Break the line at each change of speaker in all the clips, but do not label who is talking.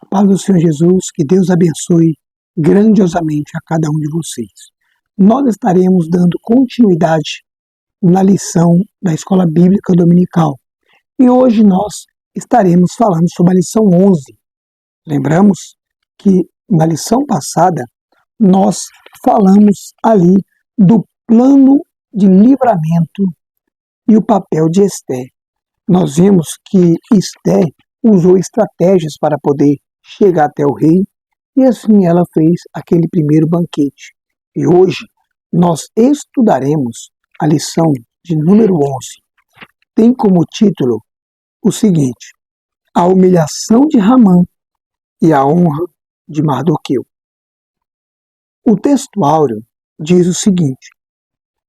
Paz do Senhor Jesus, que Deus abençoe grandiosamente a cada um de vocês. Nós estaremos dando continuidade na lição da Escola Bíblica Dominical. E hoje nós estaremos falando sobre a lição 11. Lembramos que na lição passada nós falamos ali do plano de livramento e o papel de Esté. Nós vimos que Esté usou estratégias para poder chegar até o rei, e assim ela fez aquele primeiro banquete. E hoje nós estudaremos a lição de número 11. Tem como título o seguinte: a humilhação de Ramã e a honra de Mardoqueu. O texto áureo diz o seguinte: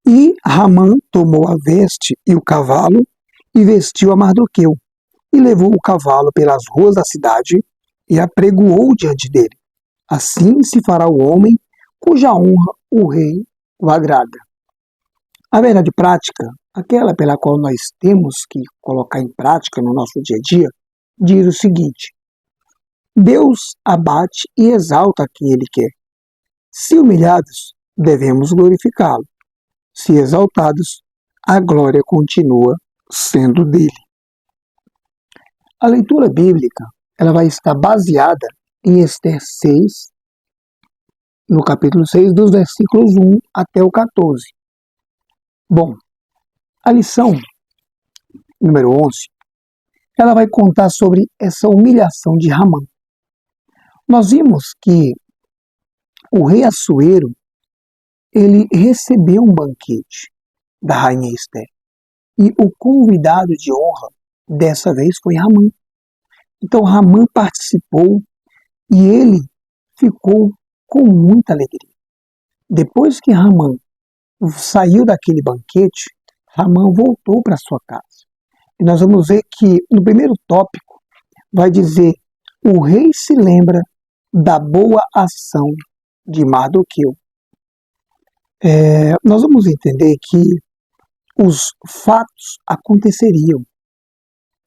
e Ramã tomou a veste e o cavalo e vestiu a Mardoqueu, e levou o cavalo pelas ruas da cidade e apregoou diante dele. Assim se fará o homem cuja honra o rei o agrada. A verdade prática, aquela pela qual nós temos que colocar em prática no nosso dia a dia, diz o seguinte: Deus abate e exalta quem Ele quer. Se humilhados, devemos glorificá-lo. Se exaltados, a glória continua sendo dele. A leitura bíblica ela vai estar baseada em Ester 6, no capítulo 6, dos versículos 1 até o 14. Bom, a lição número 11, ela vai contar sobre essa humilhação de Ramã. Nós vimos que o rei Assuero, ele recebeu um banquete da rainha Ester, e o convidado de honra dessa vez foi Ramã. Então Ramã participou e ele ficou com muita alegria. Depois que Ramã saiu daquele banquete, Ramã voltou para sua casa. E nós vamos ver que no primeiro tópico vai dizer: o rei se lembra da boa ação de Mardoqueu. Nós vamos entender que os fatos aconteceriam.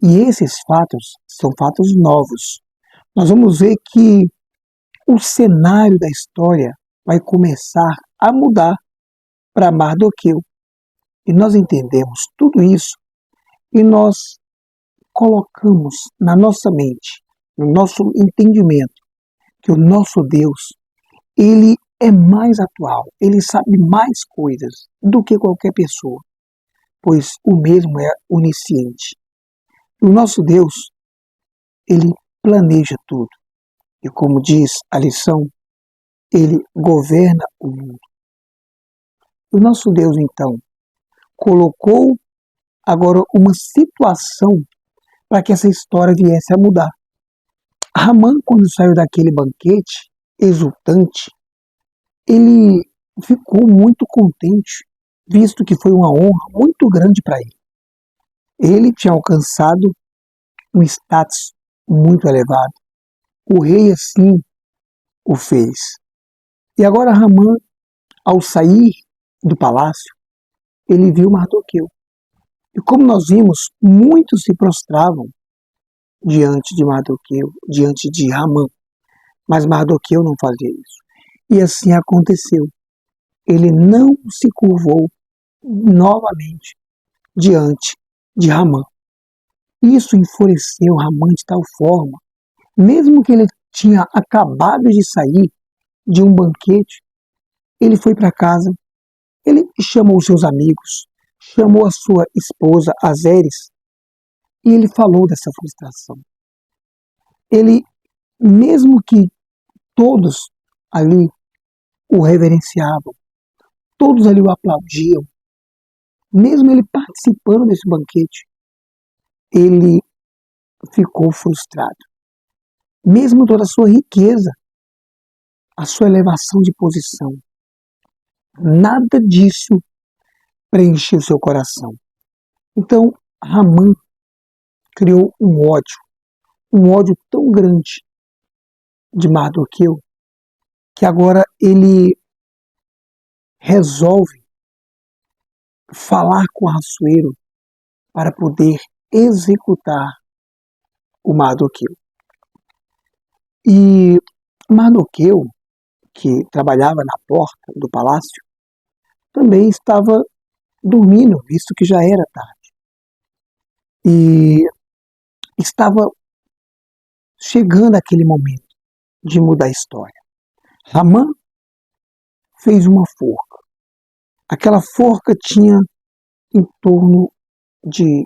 E esses fatos são fatos novos. Nós vamos ver que o cenário da história vai começar a mudar para Mardoqueu. E nós entendemos tudo isso e nós colocamos na nossa mente, no nosso entendimento, que o nosso Deus, ele é mais atual, ele sabe mais coisas do que qualquer pessoa, pois o mesmo é onisciente. O nosso Deus, ele planeja tudo. E como diz a lição, ele governa o mundo. O nosso Deus, então, colocou agora uma situação para que essa história viesse a mudar. Ramã, quando saiu daquele banquete exultante, ele ficou muito contente, visto que foi uma honra muito grande para ele. Ele tinha alcançado um status muito elevado. O rei assim o fez. E agora Ramã, ao sair do palácio, ele viu Mardoqueu. E como nós vimos, muitos se prostravam diante de Mardoqueu, diante de Ramã. Mas Mardoqueu não fazia isso. E assim aconteceu. Ele não se curvou novamente diante de Ramã. Isso enfureceu Ramã de tal forma, mesmo que ele tinha acabado de sair de um banquete, ele foi para casa, ele chamou seus amigos, chamou a sua esposa, Azeres, e ele falou dessa frustração. Ele, mesmo que todos ali o reverenciavam, todos ali o aplaudiam, mesmo ele participando desse banquete, ele ficou frustrado. Mesmo toda a sua riqueza, a sua elevação de posição, nada disso preencheu seu coração. Então, Ramã criou um ódio tão grande de Mardoqueu, que agora ele resolve falar com Assuero para poder executar o Mardoqueu. E Mardoqueu, que trabalhava na porta do palácio, também estava dormindo, visto que já era tarde. E estava chegando aquele momento de mudar a história. Ramã fez uma forca. Aquela forca tinha em torno de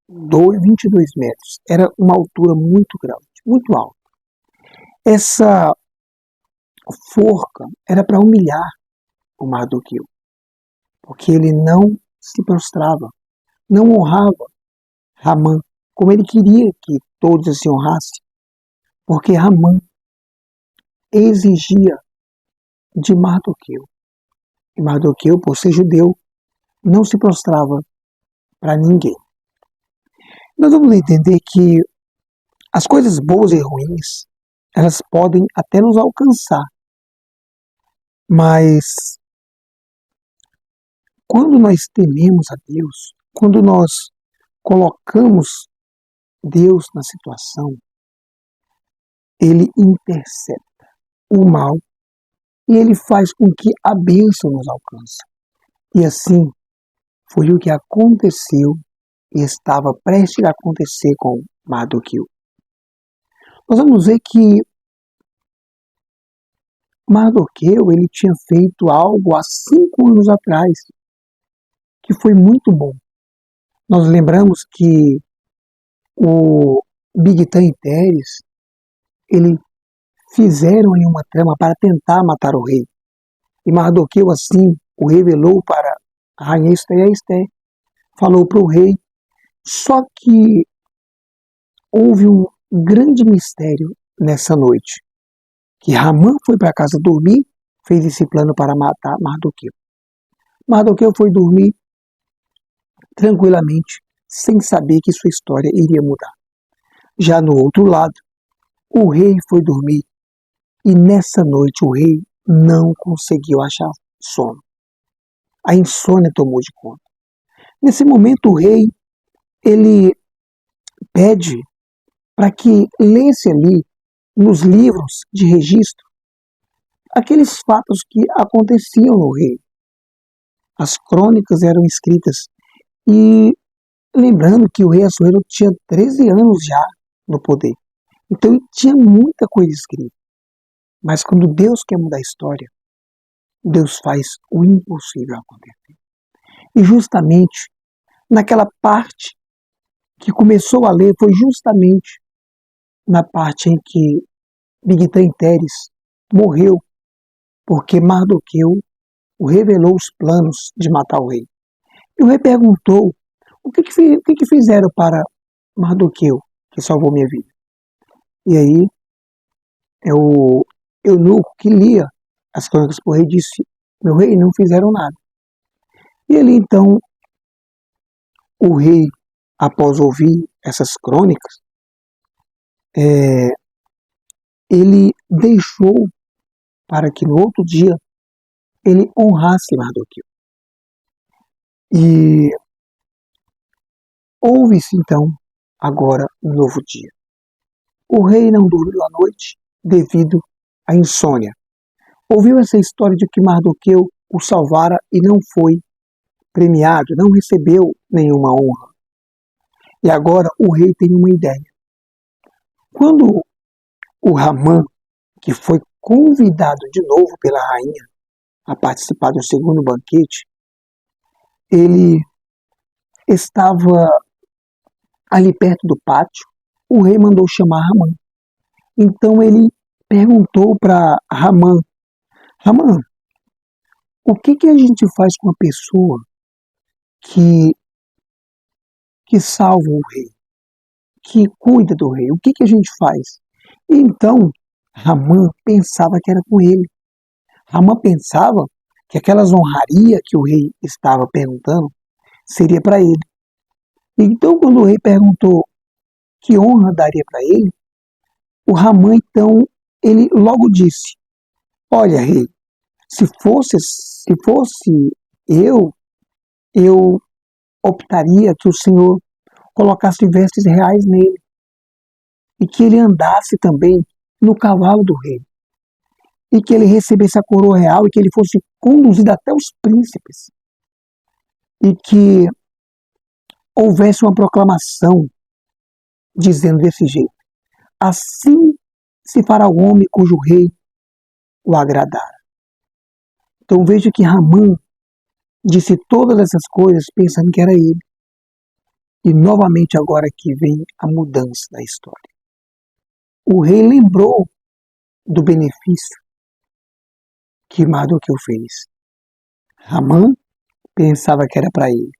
22 metros. Era uma altura muito grande, muito alta. Essa forca era para humilhar o Mardoqueu, porque ele não se prostrava, não honrava Ramã como ele queria que todos se honrassem, porque Ramã exigia de Mardoqueu. E Mardoqueu, por ser judeu, não se prostrava para ninguém. Nós vamos entender que as coisas boas e ruins, elas podem até nos alcançar, mas quando nós tememos a Deus, quando nós colocamos Deus na situação, Ele intercepta o mal e Ele faz com que a bênção nos alcance. E assim foi o que aconteceu e estava prestes a acontecer com Mardoqueu. Nós vamos ver que Mardoqueu ele tinha feito algo há 5 anos atrás, que foi muito bom. Nós lembramos que o Bigtan e Teres, ele fizeram ali uma trama para tentar matar o rei. E Mardoqueu assim o revelou para a rainha Esther, e a Esther falou para o rei. Só que houve um grande mistério nessa noite, que Ramã foi para casa dormir, fez esse plano para matar Mardoqueu. Mardoqueu foi dormir tranquilamente, sem saber que sua história iria mudar. Já no outro lado, o rei foi dormir e nessa noite o rei não conseguiu achar sono. A insônia tomou de conta. Nesse momento o rei, ele pede para que lesse ali nos livros de registro aqueles fatos que aconteciam no rei. As crônicas eram escritas e lembrando que o rei Assuero tinha 13 anos já no poder. Então tinha muita coisa escrita. Mas quando Deus quer mudar a história, Deus faz o impossível acontecer. E justamente naquela parte que começou a ler foi justamente na parte em que Bigtan Teres morreu, porque Mardoqueu revelou os planos de matar o rei. E o rei perguntou, o que fizeram para Mardoqueu, que salvou minha vida? E aí, o eunuco que lia as crônicas para o rei disse, meu rei, não fizeram nada. E ali então, o rei, após ouvir essas crônicas, ele deixou para que no outro dia ele honrasse Mardoqueu. E houve-se então agora um novo dia. O rei não dormiu à noite devido à insônia. Ouviu essa história de que Mardoqueu o salvara e não foi premiado, não recebeu nenhuma honra. E agora o rei tem uma ideia. Quando o Ramã, que foi convidado de novo pela rainha a participar do segundo banquete, ele estava ali perto do pátio, o rei mandou chamar Ramã. Então ele perguntou para Ramã, Ramã, o que a gente faz com a pessoa que salva o rei, que cuida do rei? O que a gente faz? E então Ramã pensava que era com ele. Ramã pensava que aquelas honrarias que o rei estava perguntando seria para ele. Então quando o rei perguntou que honra daria para ele, o Ramã então ele logo disse, olha rei, se fosse eu optaria que o Senhor colocasse vestes reais nele e que ele andasse também no cavalo do rei, e que ele recebesse a coroa real e que ele fosse conduzido até os príncipes, e que houvesse uma proclamação dizendo desse jeito: assim se fará o homem cujo rei o agradar. Então veja que Ramã disse todas essas coisas pensando que era ele. E novamente agora que vem a mudança da história. O rei lembrou do benefício que Mardoqueu fez. Ramã pensava que era para ele.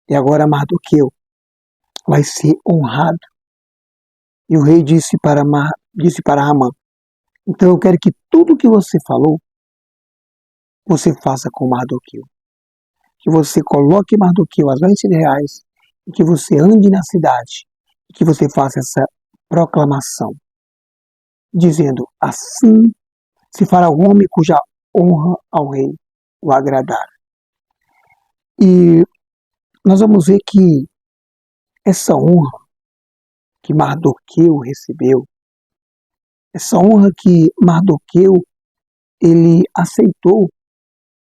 E agora Mardoqueu vai ser honrado. E o rei disse para Ramã: então eu quero que tudo que você falou, você faça com Mardoqueu. Que você coloque Mardoqueu às vestes reais, e que você ande na cidade, e que você faça essa proclamação, dizendo: assim se fará o homem cuja honra ao rei o agradar. E nós vamos ver que essa honra que Mardoqueu recebeu, essa honra que Mardoqueu ele aceitou,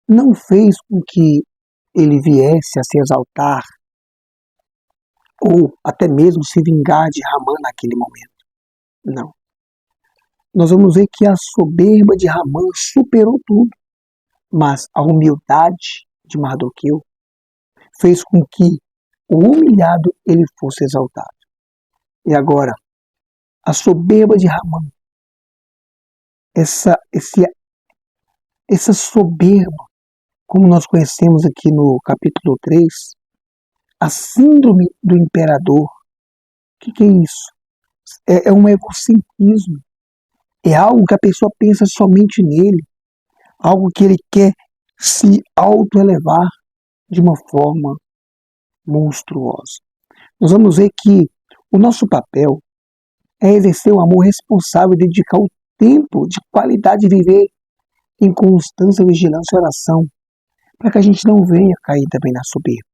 não fez com que ele viesse a se exaltar ou até mesmo se vingar de Ramã naquele momento. Não. Nós vamos ver que a soberba de Ramã superou tudo, mas a humildade de Mardoqueu fez com que o humilhado ele fosse exaltado. E agora, a soberba de Ramã, essa soberba, como nós conhecemos aqui no capítulo 3, a síndrome do imperador. O que é isso? É um egocentrismo. É algo que a pessoa pensa somente nele, algo que ele quer se autoelevar de uma forma monstruosa. Nós vamos ver que o nosso papel é exercer o amor responsável e dedicar o tempo de qualidade de viver em constância, vigilância e oração, para que a gente não venha cair também na soberba.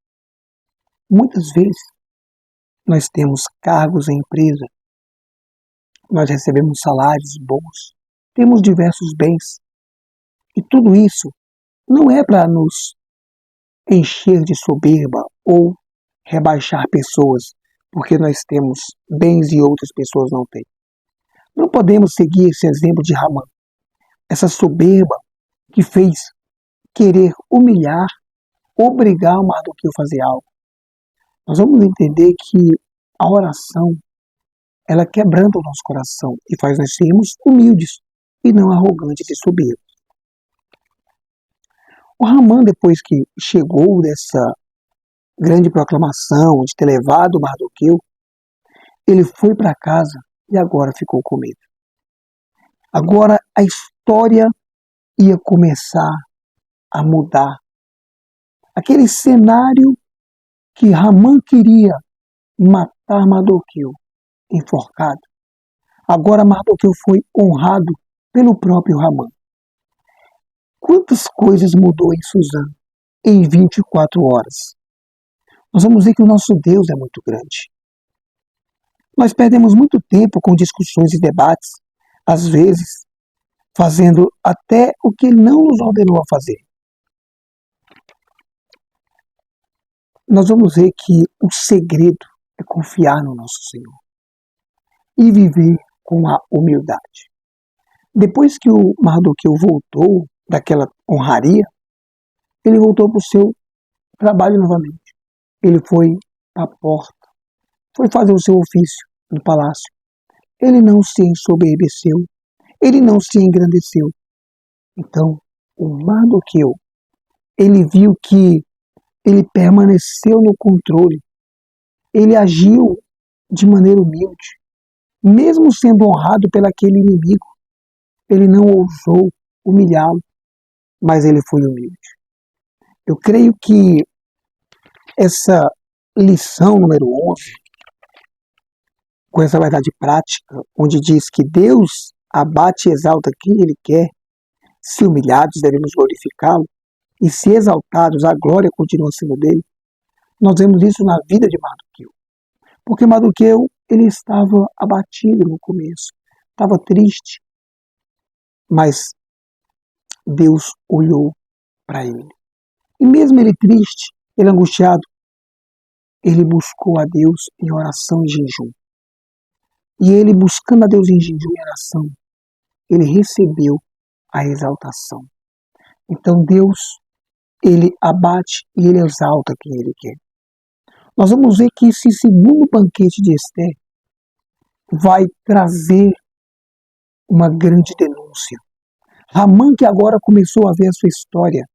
Muitas vezes nós temos cargos em empresa, nós recebemos salários bons, temos diversos bens, e tudo isso não é para nos encher de soberba ou rebaixar pessoas, porque nós temos bens e outras pessoas não têm. Não podemos seguir esse exemplo de Ramã, essa soberba que fez querer humilhar, obrigar o Mardoqueu a fazer algo. Nós vamos entender que a oração, ela quebranta o nosso coração e faz nós sermos humildes e não arrogantes e soberbos. O Ramã, depois que chegou dessa grande proclamação de ter levado o Mardoqueu, ele foi para casa e agora ficou com medo. Agora a história ia começar a mudar. Aquele cenário que Ramã queria matar Mardoqueu enforcado, agora Mardoqueu foi honrado pelo próprio Ramã. Quantas coisas mudou em Suzã em 24 horas? Nós vamos ver que o nosso Deus é muito grande. Nós perdemos muito tempo com discussões e debates, às vezes fazendo até o que Ele não nos ordenou a fazer. Nós vamos ver que o segredo é confiar no nosso Senhor e viver com a humildade. Depois que o Mardoqueu voltou daquela honraria, ele voltou para o seu trabalho novamente. Ele foi à porta, foi fazer o seu ofício no palácio. Ele não se ensoberbeceu, ele não se engrandeceu. Então, o Mardoqueu, ele viu que ele permaneceu no controle, ele agiu de maneira humilde, mesmo sendo honrado pelaquele inimigo. Ele não ousou humilhá-lo, mas ele foi humilde. Eu creio que essa lição número 11, com essa verdade prática, onde diz que Deus abate e exalta quem Ele quer, se humilhados devemos glorificá-lo, e se exaltados a glória continua sendo dele, nós vemos isso na vida de Mardoqueu. Porque Mardoqueu, ele estava abatido no começo, estava triste, mas Deus olhou para ele. E mesmo ele triste, ele angustiado, ele buscou a Deus em oração e jejum. E ele buscando a Deus em jejum e oração, ele recebeu a exaltação. Então Deus, ele abate e ele exalta quem ele quer. Nós vamos ver que esse segundo banquete de Esther vai trazer uma grande denúncia. Ramã, que agora começou a ver a sua história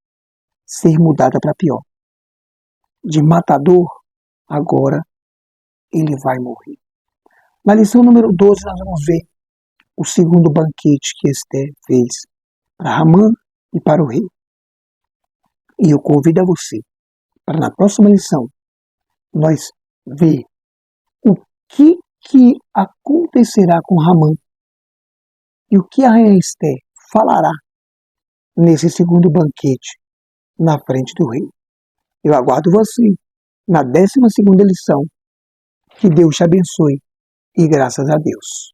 ser mudada para pior. De matador, agora ele vai morrer. Na lição número 12, nós vamos ver o segundo banquete que Esther fez para Ramã e para o rei. E eu convido a você para na próxima lição nós ver o que acontecerá com Ramã e o que a rainha Esther falará nesse segundo banquete na frente do rei. Eu aguardo você na 12ª lição. Que Deus te abençoe e graças a Deus.